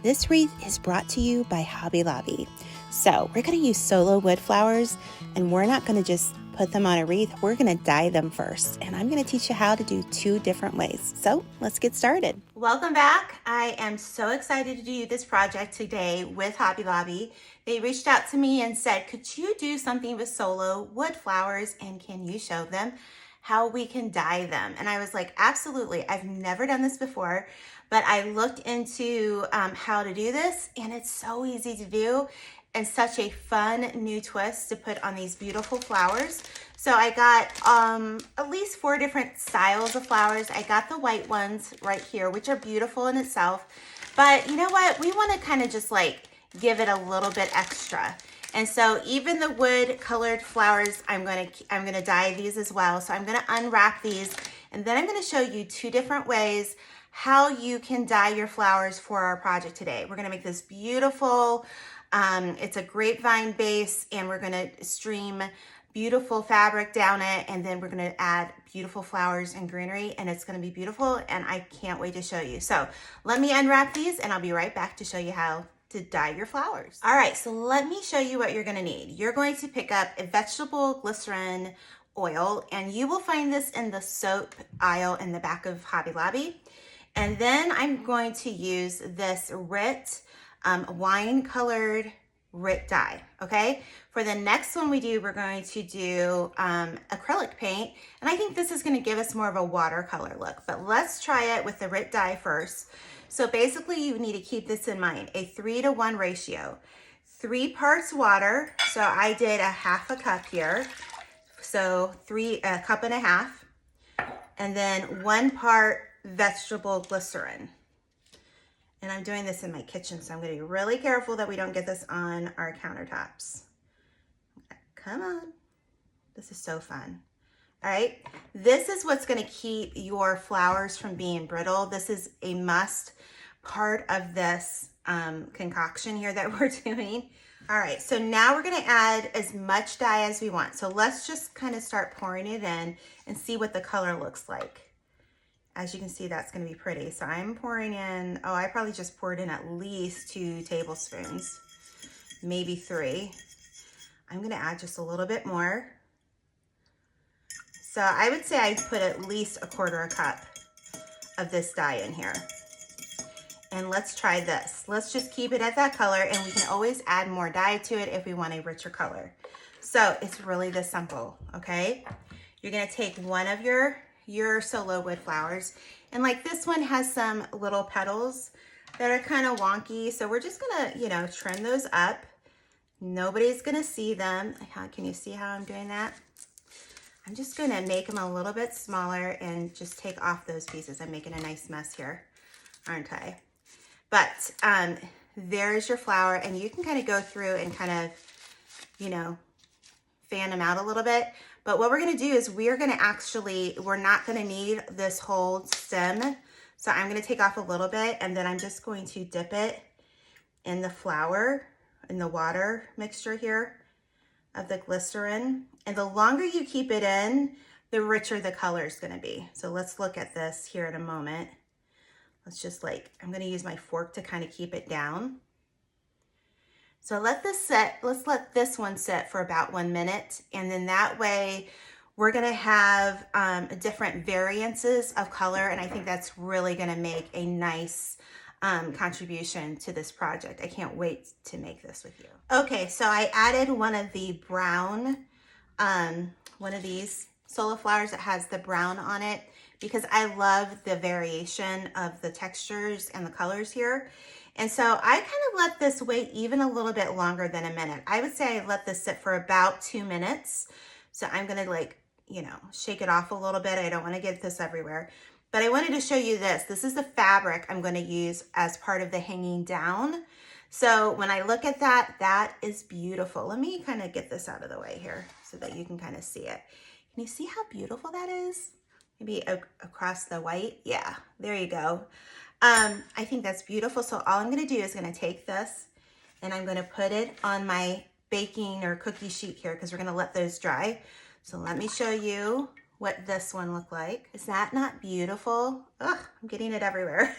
This wreath is brought to you by Hobby Lobby. So we're going to use Sola wood flowers, and we're not going to just put them on a wreath. We're going to dye them first, and I'm going to teach you how to do 2 different ways. So let's get started. Welcome back. I am so excited to do this project today with Hobby Lobby. They reached out to me and said, could you do something with Sola wood flowers, and can you show them how we can dye them? And I was like, absolutely. I've never done this before, but I looked into how to do this, and it's so easy to do and such a fun new twist to put on these beautiful flowers. So I got at least 4 different styles of flowers. I got the white ones right here, which are beautiful in itself. But you know what? We want to kind of just like give it a little bit extra. And so even the wood colored flowers, I'm gonna dye these as well. So I'm gonna unwrap these, and then I'm gonna show you 2 different ways how you can dye your flowers for our project today. We're gonna make this beautiful, it's a grapevine base, and we're gonna stream beautiful fabric down it, and then we're gonna add beautiful flowers and greenery, and it's gonna be beautiful, and I can't wait to show you. So let me unwrap these, and I'll be right back to show you how to dye your flowers. All right, so let me show you what you're gonna need. You're going to pick up a vegetable glycerin oil, and you will find this in the soap aisle in the back of Hobby Lobby. And then I'm going to use this Wreath wine colored Wreath dye, okay? For the next one we do, we're going to do acrylic paint, and I think this is gonna give us more of a watercolor look, but let's try it with the Wreath dye first. So basically you need to keep this in mind, a 3-to-1 ratio. 3 parts water, so I did a half a cup here, so a cup and a half, and then 1 part vegetable glycerin. And I'm doing this in my kitchen, so I'm gonna be really careful that we don't get this on our countertops. Come on, this is so fun. All right, this is what's gonna keep your flowers from being brittle. This is a must part of this concoction here that we're doing. All right, so now we're gonna add as much dye as we want. So let's just kind of start pouring it in and see what the color looks like. As you can see, that's gonna be pretty. So I'm pouring in, I probably just poured in at least 2 tablespoons, maybe 3. I'm gonna add just a little bit more. So I would say I put at least a 1/4 cup of this dye in here. And let's try this. Let's just keep it at that color, and we can always add more dye to it if we want a richer color. So it's really this simple, okay? You're gonna take one of your Sola wood flowers, and like this one has some little petals that are kind of wonky, so we're just gonna, trim those up. Nobody's gonna see them. Can you see how I'm doing that? I'm just gonna make them a little bit smaller and just take off those pieces. I'm making a nice mess here, aren't I? But there's your flower, and you can kind of go through and kind of, fan them out a little bit. But what we're gonna do is we're not gonna need this whole stem. So I'm gonna take off a little bit, and then I'm just going to dip it in the flour, in the water mixture here of the glycerin. And the longer you keep it in, the richer the color is gonna be. So let's look at this here in a moment. Let's just I'm gonna use my fork to kind of keep it down. So let this sit, let's let this one sit for about 1 minute. And then that way we're gonna have different variances of color. And I think that's really gonna make a nice contribution to this project. I can't wait to make this with you. Okay, so I added one of the brown, one of these Sola flowers that has the brown on it, because I love the variation of the textures and the colors here. And so I kind of let this wait even a little bit longer than a minute. I would say I let this sit for about 2 minutes. So I'm gonna shake it off a little bit. I don't wanna get this everywhere. But I wanted to show you this. This is the fabric I'm gonna use as part of the hanging down. So when I look at that, that is beautiful. Let me kind of get this out of the way here so that you can kind of see it. Can you see how beautiful that is? Maybe across the white. Yeah, there you go. I think that's beautiful. So all I'm gonna do is gonna take this, and I'm gonna put it on my baking or cookie sheet here, because we're gonna let those dry. So let me show you what this one looked like. Is that not beautiful? Ugh, I'm getting it everywhere.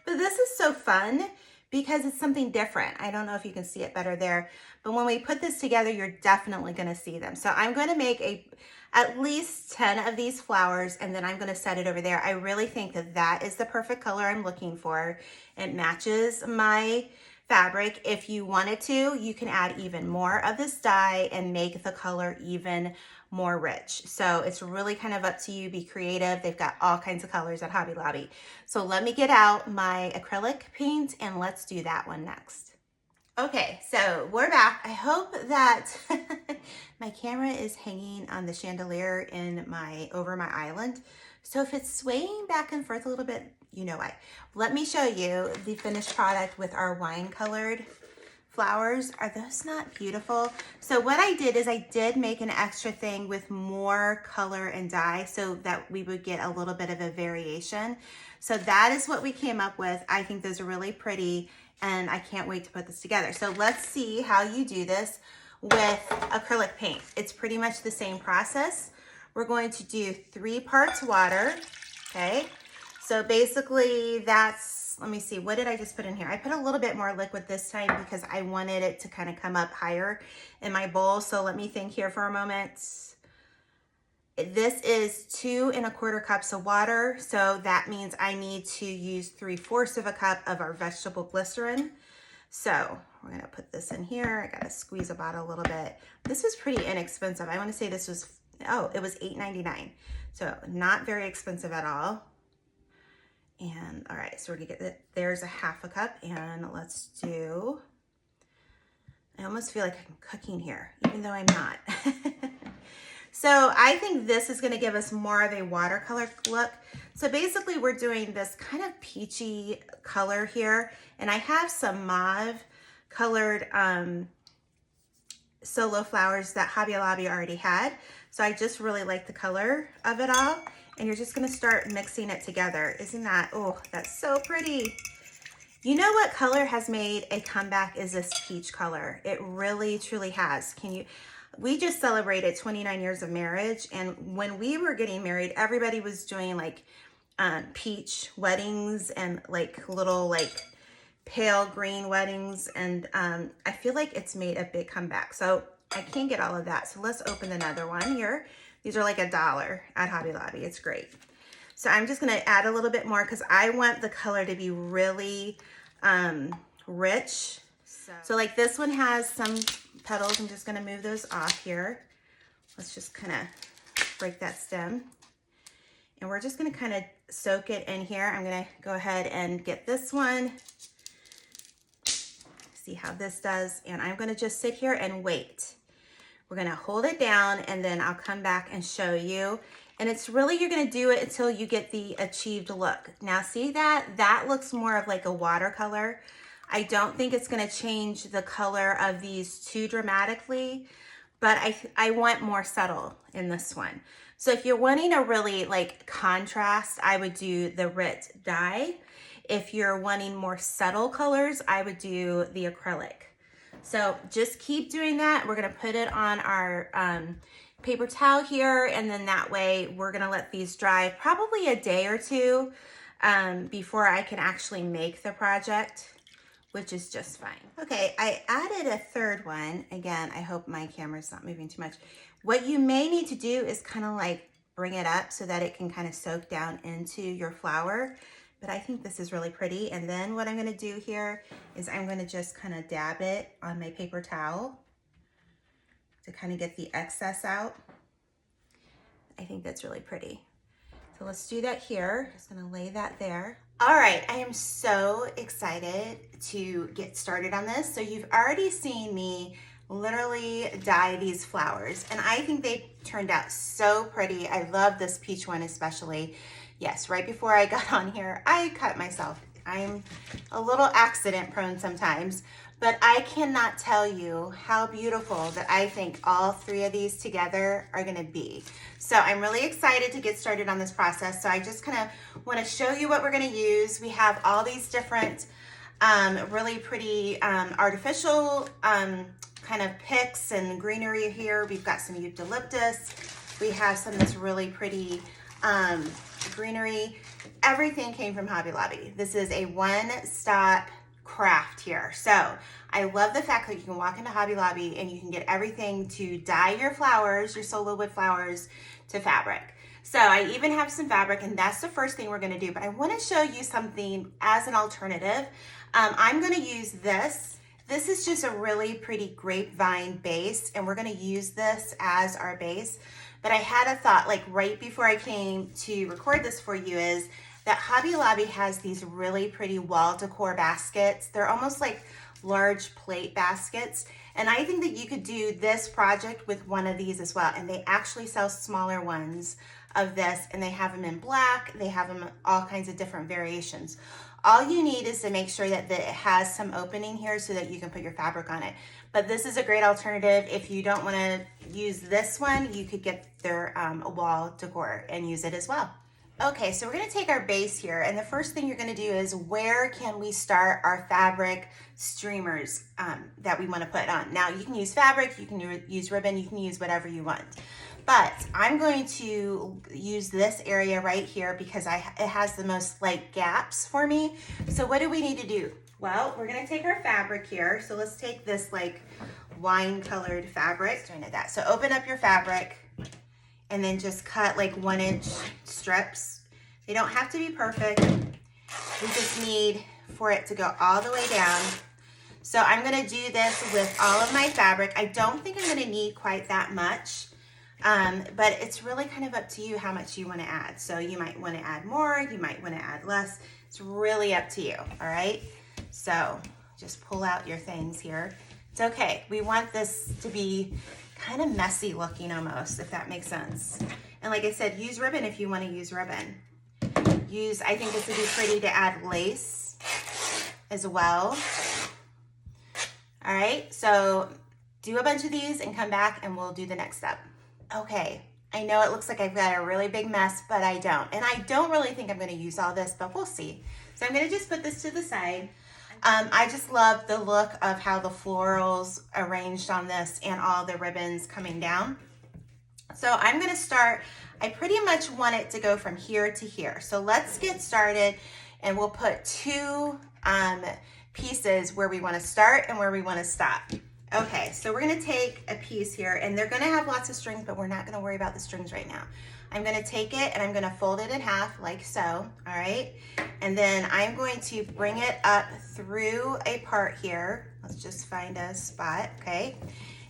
But this is so fun because it's something different. I don't know if you can see it better there, but when we put this together, you're definitely gonna see them. So I'm gonna make at least 10 of these flowers, and then I'm gonna set it over there. I really think that that is the perfect color I'm looking for. It matches my fabric. If you wanted to, you can add even more of this dye and make the color even more rich. So it's really kind of up to you. Be creative. They've got all kinds of colors at Hobby Lobby. So let me get out my acrylic paint and let's do that one next. Okay, so we're back. I hope that my camera is hanging on the chandelier over my island. So if it's swaying back and forth a little bit, you know why. Let me show you the finished product with our wine colored flowers. Are those not beautiful? So what I did is I did make an extra thing with more color and dye so that we would get a little bit of a variation. So that is what we came up with. I think those are really pretty and I can't wait to put this together. So let's see how you do this with acrylic paint. It's pretty much the same process. We're going to do 3 parts water, okay? So basically that's, let me see, what did I just put in here? I put a little bit more liquid this time because I wanted it to kind of come up higher in my bowl. So let me think here for a moment. This is 2 1/4 cups of water. So that means I need to use 3/4 of a cup of our vegetable glycerin. So we're gonna put this in here. I gotta squeeze about a little bit. This was pretty inexpensive. I wanna say this was, oh, it was $8.99. So not very expensive at all. And all right, so we're gonna get that. There's a 1/2 cup, and let's do, I almost feel like I'm cooking here, even though I'm not. So I think this is gonna give us more of a watercolor look. So basically we're doing this kind of peachy color here, and I have some mauve colored Sola flowers that Hobby Lobby already had. So I just really like the color of it all. And you're just gonna start mixing it together. Isn't that, oh, that's so pretty. You know what color has made a comeback is this peach color. It really, truly has. We just celebrated 29 years of marriage. And when we were getting married, everybody was doing like peach weddings and like little like pale green weddings. And I feel like it's made a big comeback. So I can't get all of that. So let's open another one here. These are like $1 at Hobby Lobby. It's great. So I'm just gonna add a little bit more because I want the color to be really rich. So like this one has some petals. I'm just gonna move those off here. Let's just kind of break that stem. And we're just gonna kind of soak it in here. I'm gonna go ahead and get this one. See how this does. And I'm gonna just sit here and wait. We're gonna hold it down and then I'll come back and show you. And it's really, you're gonna do it until you get the achieved look. Now see that? That looks more of like a watercolor. I don't think it's gonna change the color of these too dramatically, but I want more subtle in this one. So if you're wanting a really like contrast, I would do the Wreath dye. If you're wanting more subtle colors, I would do the acrylic. So just keep doing that. We're gonna put it on our paper towel here, and then that way we're gonna let these dry probably a day or two before I can actually make the project, which is just fine. Okay, I added a 3rd one. Again, I hope my camera's not moving too much. What you may need to do is kind of like bring it up so that it can kind of soak down into your flower. But I think this is really pretty. And then what I'm gonna do here is I'm gonna just kind of dab it on my paper towel to kind of get the excess out. I think that's really pretty. So let's do that here. Just gonna lay that there. All right, I am so excited to get started on this. So you've already seen me literally dye these flowers, and I think they turned out so pretty. I love this peach one especially. Yes, right before I got on here, I cut myself. I'm a little accident prone sometimes, but I cannot tell you how beautiful that I think all 3 of these together are gonna be. So I'm really excited to get started on this process. So I just kind of wanna show you what we're gonna use. We have all these different really pretty artificial kind of picks and greenery here. We've got some eucalyptus. We have some that's really pretty greenery. Everything came from Hobby Lobby. This is a one-stop craft here. So I love the fact that you can walk into Hobby Lobby and you can get everything to dye your flowers, your Sola wood flowers, to fabric. So I even have some fabric, and that's the first thing we're gonna do, but I wanna show you something as an alternative. I'm gonna use this. This is just a really pretty grapevine base, and we're gonna use this as our base. But I had a thought, like right before I came to record this for you, is that Hobby Lobby has these really pretty wall decor baskets. They're almost like large plate baskets. And I think that you could do this project with one of these as well. And they actually sell smaller ones of this, and they have them in black. They have them all kinds of different variations. All you need is to make sure that it has some opening here so that you can put your fabric on it. But this is a great alternative. If you don't want to use this one, you could get their wall decor and use it as well. Okay, so we're going to take our base here, and the first thing you're going to do is, where can we start our fabric streamers that we want to put on? Now, you can use fabric, you can use ribbon, you can use whatever you want. But I'm going to use this area right here because it has the most like gaps for me. So what do we need to do? Well, we're going to take our fabric here. So let's take this like wine colored fabric. So open up your fabric and then just cut like 1-inch strips. They don't have to be perfect. We just need for it to go all the way down. So I'm gonna do this with all of my fabric. I don't think I'm gonna need quite that much, but it's really kind of up to you how much you wanna add. So you might wanna add more, you might wanna add less. It's really up to you, all right? So just pull out your things here. It's okay, we want this to be kind of messy looking almost, if that makes sense. And like I said, use ribbon if you want to use ribbon. I think this would be pretty to add lace as well. All right, so do a bunch of these and come back and we'll do the next step. Okay, I know it looks like I've got a really big mess, but I don't. And I don't really think I'm going to use all this, but we'll see. So I'm going to just put this to the side. I just love the look of how the florals arranged on this and all the ribbons coming down. So I'm going to start, I pretty much want it to go from here to here. So let's get started, and we'll put two pieces where we want to start and where we want to stop. Okay, so we're going to take a piece here, and they're going to have lots of strings, but we're not going to worry about the strings right now. I'm going to take it and I'm going to fold it in half like so, all right? And then I'm going to bring it up through a part here. Let's just find a spot, okay?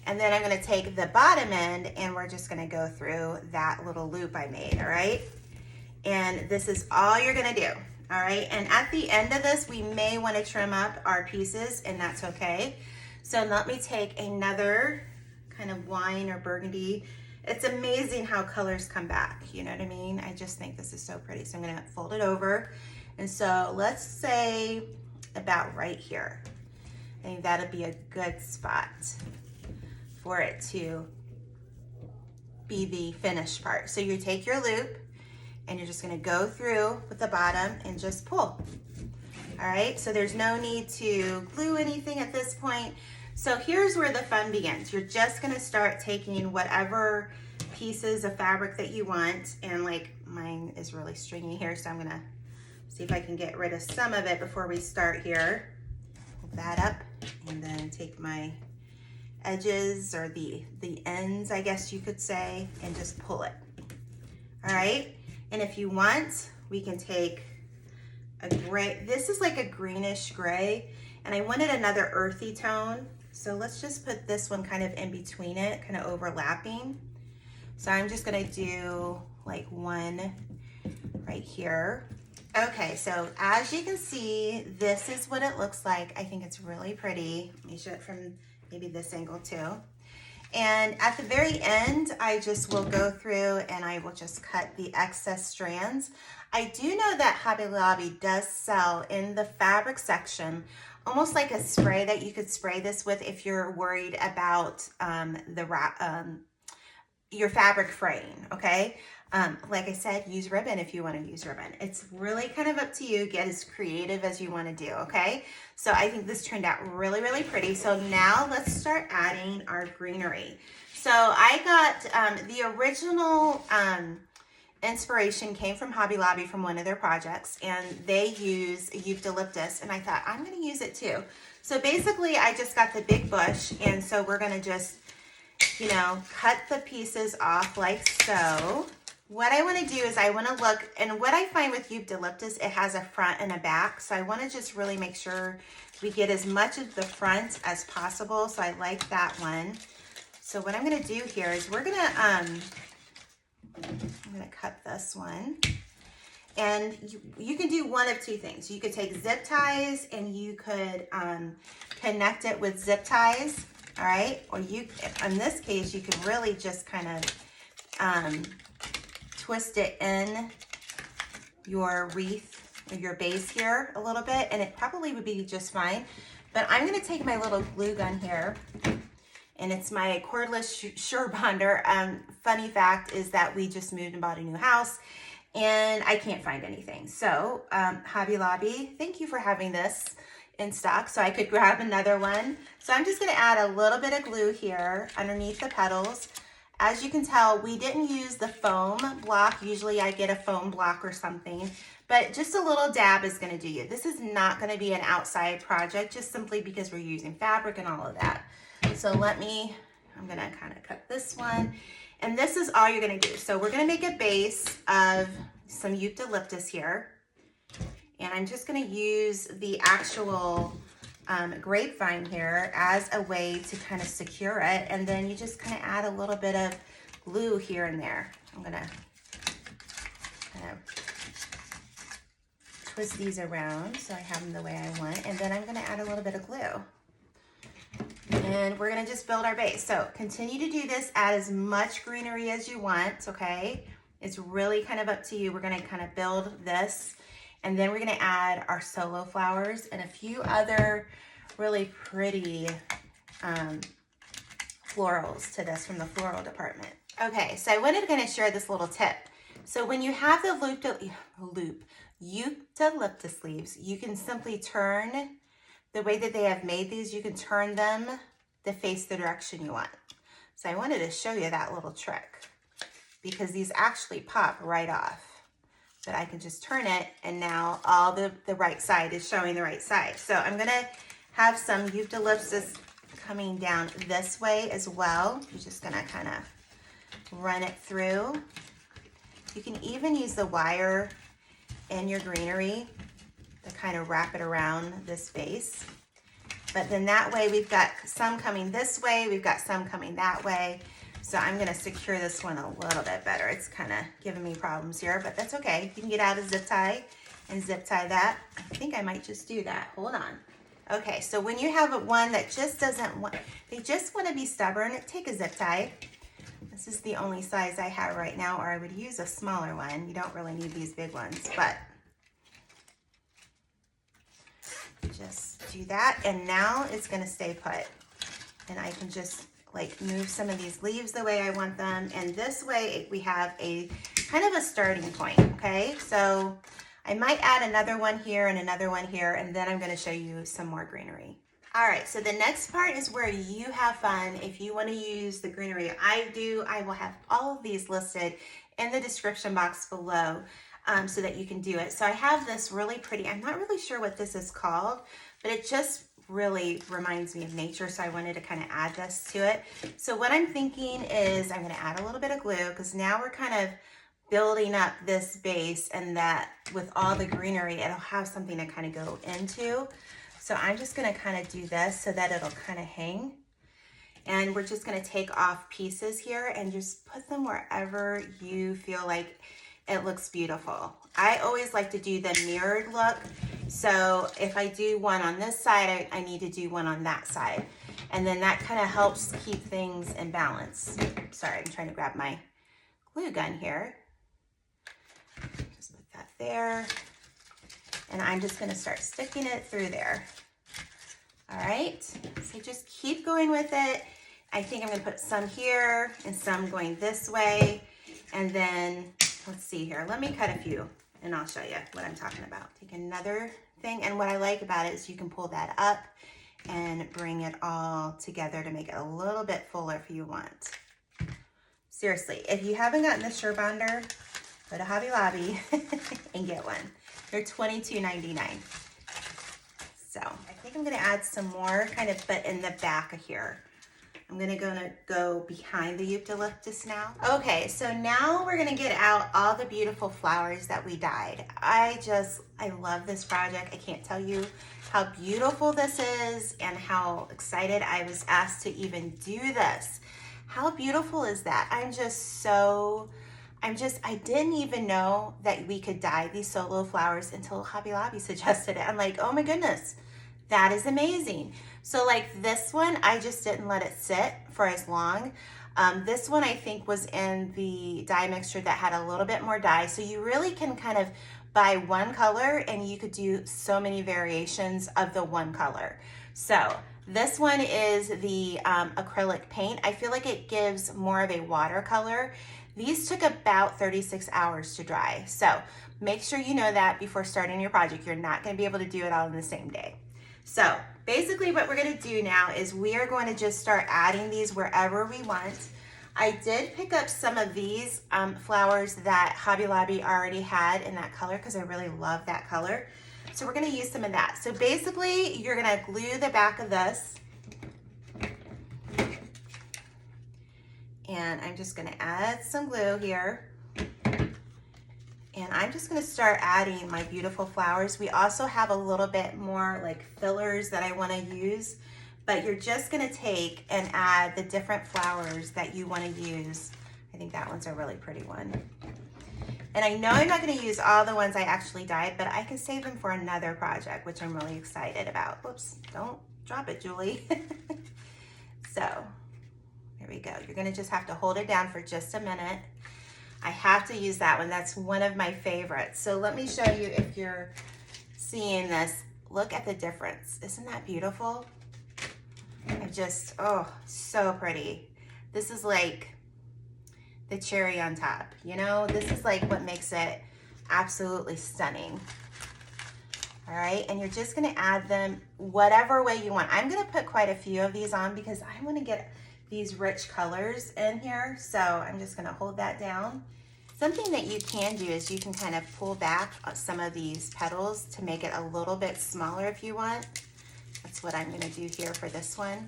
And then I'm going to take the bottom end and we're just going to go through that little loop I made, all right? And this is all you're going to do, all right? And at the end of this, we may want to trim up our pieces, and that's okay. So let me take another kind of wine or burgundy. It's amazing how colors come back, you know what I mean? I just think this is so pretty. So I'm gonna fold it over. And so let's say about right here. I think that'd be a good spot for it to be the finished part. So you take your loop and you're just gonna go through with the bottom and just pull. All right, so there's no need to glue anything at this point. So here's where the fun begins. You're just gonna start taking whatever pieces of fabric that you want, and like mine is really stringy here, so I'm gonna see if I can get rid of some of it before we start here. Pull that up, and then take my edges, or the ends, I guess you could say, and just pull it. All right, and if you want, we can take a gray, this is like a greenish gray, and I wanted another earthy tone. So let's just put this one kind of in between it, kind of overlapping. So I'm just gonna do like one right here. Okay, so as you can see, this is what it looks like. I think it's really pretty. Let me show it from maybe this angle too. And at the very end, I just will go through and I will just cut the excess strands. I do know that Hobby Lobby does sell in the fabric section almost like a spray that you could spray this with if you're worried about your fabric fraying, okay? Like I said, use ribbon if you want to use ribbon. It's really kind of up to you. Get as creative as you want to do, okay? So I think this turned out really, really pretty. So now let's start adding our greenery. So I got the original inspiration came from Hobby Lobby from one of their projects, and they use eucalyptus, and I thought I'm going to use it too. So basically I just got the big bush, and so we're going to just, you know, cut the pieces off like so. What I want to do is I want to look, and what I find with eucalyptus, it has a front and a back, so I want to just really make sure we get as much of the front as possible, so I like that one. So what I'm going to do here is we're going to I'm going to cut this one, and you can do one of two things. You could take zip ties and you could connect it with zip ties, all right? Or you, in this case, you could really just kind of twist it in your wreath or your base here a little bit, and it probably would be just fine. But I'm going to take my little glue gun here, and it's my cordless Sure Bonder. Funny fact is that we just moved and bought a new house, and I can't find anything. So Hobby Lobby, thank you for having this in stock so I could grab another one. So I'm just going to add a little bit of glue here underneath the petals. As you can tell, we didn't use the foam block. Usually I get a foam block or something, but just a little dab is going to do you. This is not going to be an outside project, just simply because we're using fabric and all of that. So I'm going to kind of cut this one, and this is all you're going to do. So we're going to make a base of some eucalyptus here, and I'm just going to use the actual grapevine here as a way to kind of secure it, and then you just kind of add a little bit of glue here and there. I'm going to kind of twist these around so I have them the way I want, and then I'm going to add a little bit of glue. And we're going to just build our base. So continue to do this, add as much greenery as you want, okay? It's really kind of up to you. We're going to kind of build this, and then we're going to add our Sola flowers and a few other really pretty florals to this from the floral department. Okay, so I wanted to kind of share this little tip. So when you have the eucalyptus leaves, you can simply turn, the way that they have made these, you can turn them to face the direction you want. So I wanted to show you that little trick, because these actually pop right off. But I can just turn it, and now all the right side is showing the right side. So I'm gonna have some eucalyptus coming down this way as well. You're just gonna kind of run it through. You can even use the wire in your greenery to kind of wrap it around this base. But then that way we've got some coming this way, we've got some coming that way. So I'm gonna secure this one a little bit better. It's kind of giving me problems here, but that's okay. You can get out a zip tie and zip tie that. I think I might just do that. Hold on. Okay, so when you have one that just doesn't want, they just want to be stubborn, take a zip tie. This is the only size I have right now, or I would use a smaller one. You don't really need these big ones, but just do that, and now it's going to stay put. And I can just like move some of these leaves the way I want them, and this way we have a kind of a starting point, okay? So I might add another one here and another one here, and then I'm going to show you some more greenery. All right, so the next part is where you have fun. If you want to use the greenery I do, I will have all of these listed in the description box below so that you can do it. So I have this really pretty, I'm not really sure what this is called, but it just really reminds me of nature, so I wanted to kind of add this to it. So what I'm thinking is I'm going to add a little bit of glue, because now we're kind of building up this base, and that with all the greenery, it'll have something to kind of go into. So I'm just going to kind of do this so that it'll kind of hang. And we're just going to take off pieces here and just put them wherever you feel like it looks beautiful. I always like to do the mirrored look. So if I do one on this side, I need to do one on that side. And then that kind of helps keep things in balance. Sorry, I'm trying to grab my glue gun here. Just put that there. And I'm just going to start sticking it through there. All right, so just keep going with it. I think I'm going to put some here and some going this way. And then let's see here. Let me cut a few and I'll show you what I'm talking about. Take another thing. And what I like about it is you can pull that up and bring it all together to make it a little bit fuller if you want. Seriously, if you haven't gotten the Sure Bonder, go to Hobby Lobby and get one. They're $22.99. So I think I'm gonna add some more kind of, but in the back of here. I'm gonna go behind the eucalyptus now. Okay, so now we're gonna get out all the beautiful flowers that we dyed. I love this project. I can't tell you how beautiful this is and how excited I was asked to even do this. How beautiful is that? I didn't even know that we could dye these solo flowers until Hobby Lobby suggested it. I'm like, oh my goodness, that is amazing. So like this one, I just didn't let it sit for as long. This one I think was in the dye mixture that had a little bit more dye. So you really can kind of buy one color and you could do so many variations of the one color. So this one is the acrylic paint. I feel like it gives more of a watercolor. These took about 36 hours to dry. So make sure you know that before starting your project. You're not gonna be able to do it all in the same day. So basically what we're gonna do now is we are going to just start adding these wherever we want. I did pick up some of these flowers that Hobby Lobby already had in that color because I really love that color. So we're gonna use some of that. So basically you're gonna glue the back of this. And I'm just gonna add some glue here. And I'm just gonna start adding my beautiful flowers. We also have a little bit more like fillers that I wanna use, but you're just gonna take and add the different flowers that you wanna use. I think that one's a really pretty one. And I know I'm not gonna use all the ones I actually dyed, but I can save them for another project, which I'm really excited about. Whoops, don't drop it, Julie. So, there we go. You're gonna just have to hold it down for just a minute. I have to use that one. That's one of my favorites. So let me show you if you're seeing this. Look at the difference. Isn't that beautiful? Oh, so pretty. This is like the cherry on top, you know? This is like what makes it absolutely stunning. All right, and you're just gonna add them whatever way you want. I'm gonna put quite a few of these on because I wanna get these rich colors in here. So I'm just gonna hold that down. Something that you can do is you can kind of pull back some of these petals to make it a little bit smaller if you want. That's what I'm gonna do here for this one.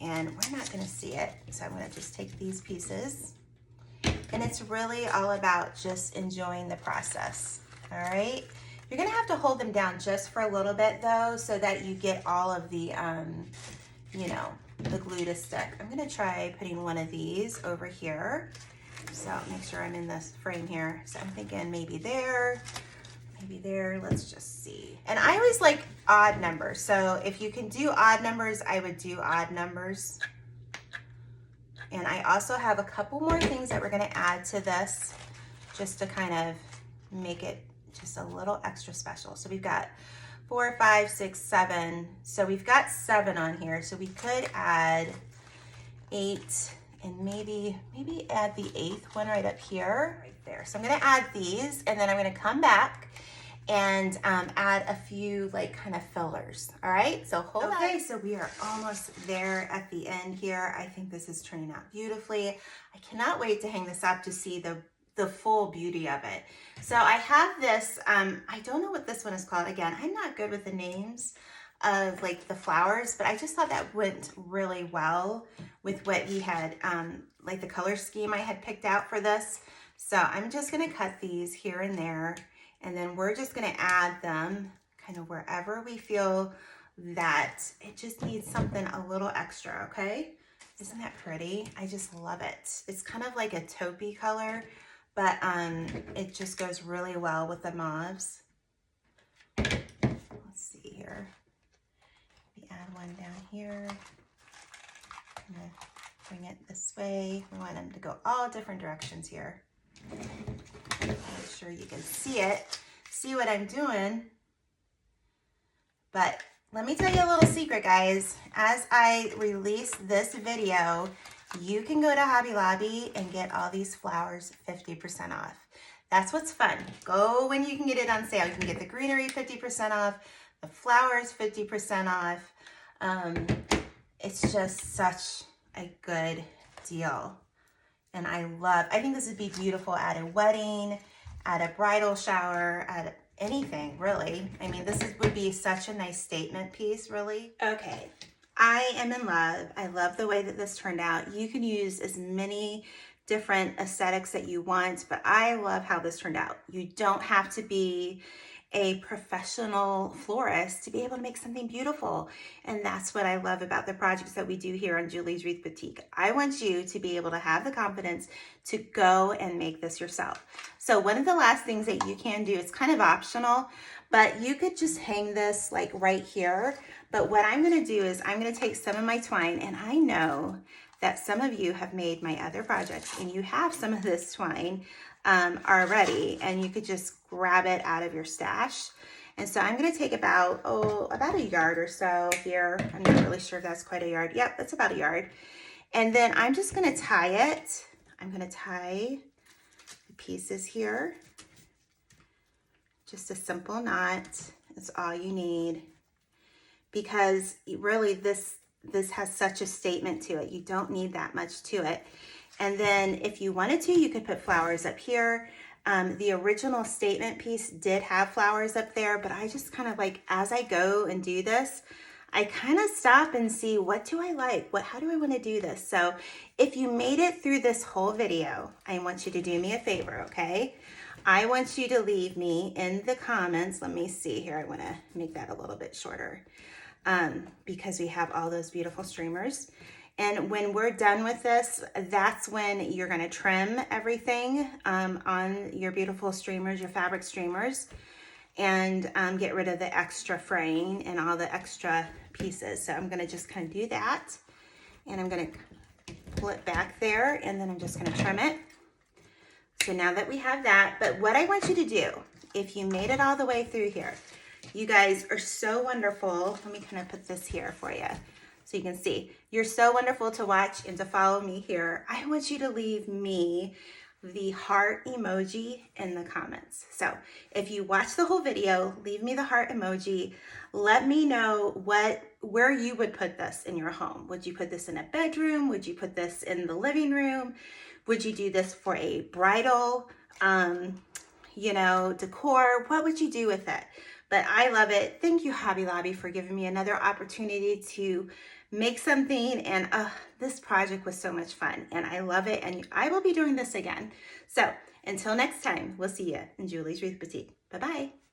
And we're not gonna see it. So I'm gonna just take these pieces. And it's really all about just enjoying the process, all right? You're gonna have to hold them down just for a little bit though, so that you get all of the, you know, the glue to stick. I'm gonna try putting one of these over here. So make sure I'm in this frame here. So I'm thinking maybe there, let's just see. And I always like odd numbers. So if you can do odd numbers, I would do odd numbers. And I also have a couple more things that we're gonna add to this just to kind of make it just a little extra special. So we've got 4, 5, 6, 7. So we've got 7 on here. So we could add 8 and maybe add the 8th one right up here, right there. So I'm gonna add these and then I'm gonna come back and add a few like kind of fillers. All right, so hold on. Okay, so we are almost there at the end here. I think this is turning out beautifully. I cannot wait to hang this up to see the full beauty of it. So I have this, I don't know what this one is called. Again, I'm not good with the names of like the flowers, but I just thought that went really well with what he had, like the color scheme I had picked out for this. So I'm just gonna cut these here and there, and then we're just gonna add them kind of wherever we feel that it just needs something a little extra, okay? Isn't that pretty? I just love it. It's kind of like a taupey color, but it just goes really well with the mauves. Let's see here. We add one down here. I'm gonna bring it this way. We want them to go all different directions here. Make sure you can see it, see what I'm doing. But let me tell you a little secret, guys. As I release this video, you can go to Hobby Lobby and get all these flowers 50% off. That's what's fun. Go when you can get it on sale. You can get the greenery 50% off, the flowers 50% off. It's just such a good deal. And I think this would be beautiful at a wedding, at a bridal shower, at anything really. I mean, would be such a nice statement piece, really. Okay, I am in love. I love the way that this turned out. You can use as many different aesthetics that you want, but I love how this turned out. You don't have to be a professional florist to be able to make something beautiful. And that's what I love about the projects that we do here on Julie's Wreath Boutique. I want you to be able to have the confidence to go and make this yourself. So one of the last things that you can do, it's kind of optional, but you could just hang this like right here. But what I'm gonna do is I'm gonna take some of my twine, and I know that some of you have made my other projects and you have some of this twine already, and you could just grab it out of your stash. And so I'm going to take about a yard or so here. I'm not really sure if that's quite a yard. Yep, that's about a yard. And then I'm just going to tie it. I'm going to tie the pieces here. Just a simple knot is all you need, because really this has such a statement to it. You don't need that much to it. And then if you wanted to, you could put flowers up here. The original statement piece did have flowers up there, but I just kind of like, as I go and do this, I kind of stop and see, what do I like? How do I want to do this? So if you made it through this whole video, I want you to do me a favor, okay? I want you to leave me in the comments. Let me see here. I want to make that a little bit shorter because we have all those beautiful streamers. And when we're done with this, that's when you're gonna trim everything on your beautiful streamers, your fabric streamers, and get rid of the extra fraying and all the extra pieces. So I'm gonna just kind of do that, and I'm gonna pull it back there, and then I'm just gonna trim it. So now that we have that, but what I want you to do, if you made it all the way through here, you guys are so wonderful. Let me kind of put this here for you, so you can see. You're so wonderful to watch and to follow me here. I want you to leave me the heart emoji in the comments. So if you watch the whole video, leave me the heart emoji. Let me know where you would put this in your home. Would you put this in a bedroom? Would you put this in the living room? Would you do this for a bridal, decor? What would you do with it? But I love it. Thank you, Hobby Lobby, for giving me another opportunity to make something. And this project was so much fun, and I love it. And I will be doing this again. So until next time, we'll see you in Julie's Wreath Boutique. Bye-bye.